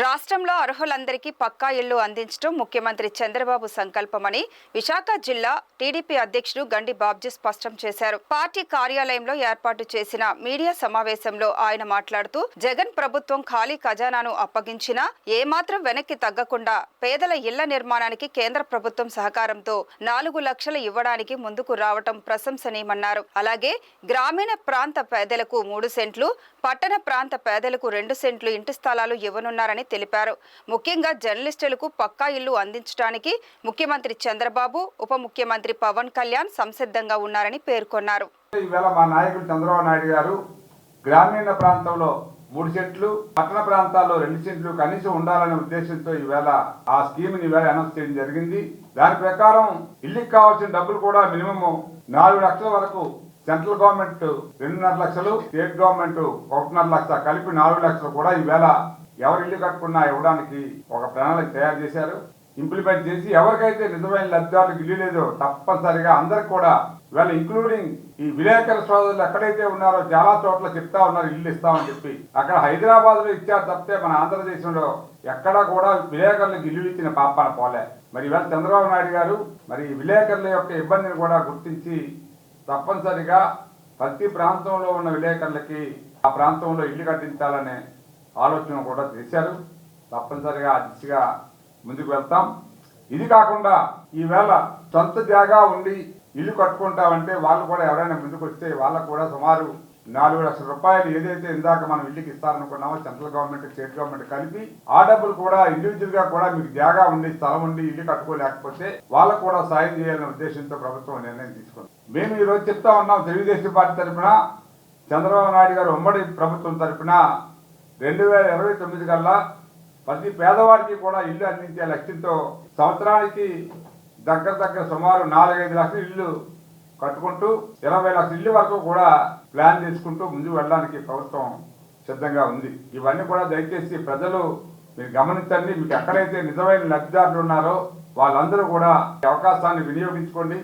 రాష్ట్రంలో అర్హులందరికీ పక్కా ఇళ్లు అందించడం ముఖ్యమంత్రి చంద్రబాబు సంకల్పమని విశాఖ జిల్లా టీడీపీ అధ్యక్షుడు గండి బాబ్జీ స్పష్టం చేశారు. పార్టీ కార్యాలయంలో ఏర్పాటు చేసిన మీడియా సమావేశంలో ఆయన మాట్లాడుతూ జగన్ ప్రభుత్వం ఖాళీ ఖజానాను అప్పగించినా ఏమాత్రం వెనక్కి తగ్గకుండా పేదల ఇళ్ల నిర్మాణానికి కేంద్ర ప్రభుత్వం సహకారంతో 4 లక్షలు ఇవ్వడానికి ముందుకు రావటం ప్రశంసనీయమన్నారు. అలాగే గ్రామీణ ప్రాంత పేదలకు 3 సెంట్లు, పట్టణ ప్రాంత పేదలకు 2 సెంట్లు ఇంటి స్థలాలు ఇవ్వనున్నారని తెలిపారు. ముఖ్యంగా జర్నలిస్టులకు పక్కా ఇల్లు అందించడానికి ముఖ్యమంత్రి చంద్రబాబు, ఉప ముఖ్యమంత్రి పవన్ కళ్యాణ్ సంసిద్ధంగా ఉన్నారని పేర్కొన్నారు. ఈవేళ మా నాయకుడు చంద్రబాబు నాయుడు గారు గ్రామీణ ప్రాంతంలో 3 సెంట్లు, పట్టణ ప్రాంతాల్లో 2 సెంట్లు కనీసం ఉండాలనే ఉద్దేశంతో ఈవేళ ఆ స్కీమ్ ని ఈవేళ అనౌన్స్ చేయడం జరిగింది. దాని ప్రకారం ఇల్లుకి కావాల్సిన డబ్బులు కూడా మినిమం 4 లక్షల వరకు సెంట్రల్ గవర్నమెంట్ 2.5 లక్షలు, స్టేట్ గవర్నమెంట్ 1.5 లక్ష కలిపి 4 లక్షలు కూడా ఈవేళ ఎవరు ఇల్లు కట్టుకున్నా ఇవ్వడానికి ఒక ప్రణాళిక తయారు చేశారు. ఇంప్లిమెంట్ చేసి ఎవరికైతే నిజమైన లబ్ధిదారులకు ఇల్లు లేదో తప్పనిసరిగా అందరికి కూడా ఇవాళ ఇంక్లూడింగ్ ఈ విలేకరుల సోదరులు ఎక్కడైతే ఉన్నారో చాలా చోట్ల చెప్తా ఉన్నారు ఇల్లు ఇస్తామని చెప్పి. అక్కడ హైదరాబాద్ లో ఇచ్చారు తప్పితే మన ఆంధ్రదేశంలో ఎక్కడా కూడా విలేకరులకు ఇల్లు ఇచ్చిన పాపాన పోలే. మరి ఇవాళ చంద్రబాబు నాయుడు గారు మరి విలేకరుల యొక్క ఇబ్బందిని కూడా గుర్తించి తప్పనిసరిగా ప్రతి ప్రాంతంలో ఉన్న విలేకరులకి ఆ ప్రాంతంలో ఇల్లు కట్టించాలనే ఆలోచన కూడా చేశారు. తప్పనిసరిగా ఆ దిశగా ముందుకు వెళ్తాం. ఇది కాకుండా ఈవేళ సొంత జాగా ఉండి ఇల్లు కట్టుకుంటామంటే వాళ్ళు కూడా ఎవరైనా ముందుకు వస్తే వాళ్ళకు కూడా సుమారు 4 లక్షల రూపాయలు ఏదైతే ఇందాక మనం ఇల్లుకి ఇస్తారనుకున్నామో సెంట్రల్ గవర్నమెంట్, స్టేట్ గవర్నమెంట్ కలిపి ఆ డబ్బులు కూడా ఇండివిజువల్ గా కూడా మీకు జాగా ఉండి స్థలం ఉండి ఇల్లు కట్టుకోలేకపోతే వాళ్ళకు కూడా సాయం చేయాలనే ఉద్దేశంతో ప్రభుత్వం నిర్ణయం తీసుకుంది. మేము ఈ రోజు చెప్తా ఉన్నాం, తెలుగుదేశం పార్టీ తరఫున చంద్రబాబు నాయుడు గారు ఉమ్మడి ప్రభుత్వం తరఫున 2029 కల్లా ప్రతి పేదవాడికి కూడా ఇల్లు అందించే లక్ష్యంతో సంవత్సరానికి దగ్గర సుమారు 4-5 లక్షల ఇల్లు కట్టుకుంటూ 20 లక్షల ఇల్లు వరకు కూడా ప్లాన్ చేసుకుంటూ ముందుకు వెళ్ళడానికి ప్రభుత్వం సిద్ధంగా ఉంది. ఇవన్నీ కూడా దయచేసి ప్రజలు మీరు గమనించండి. మీకు ఎక్కడైతే నిజమైన లబ్ధిదారులు ఉన్నారో వాళ్ళందరూ కూడా అవకాశాన్ని వినియోగించుకోండి.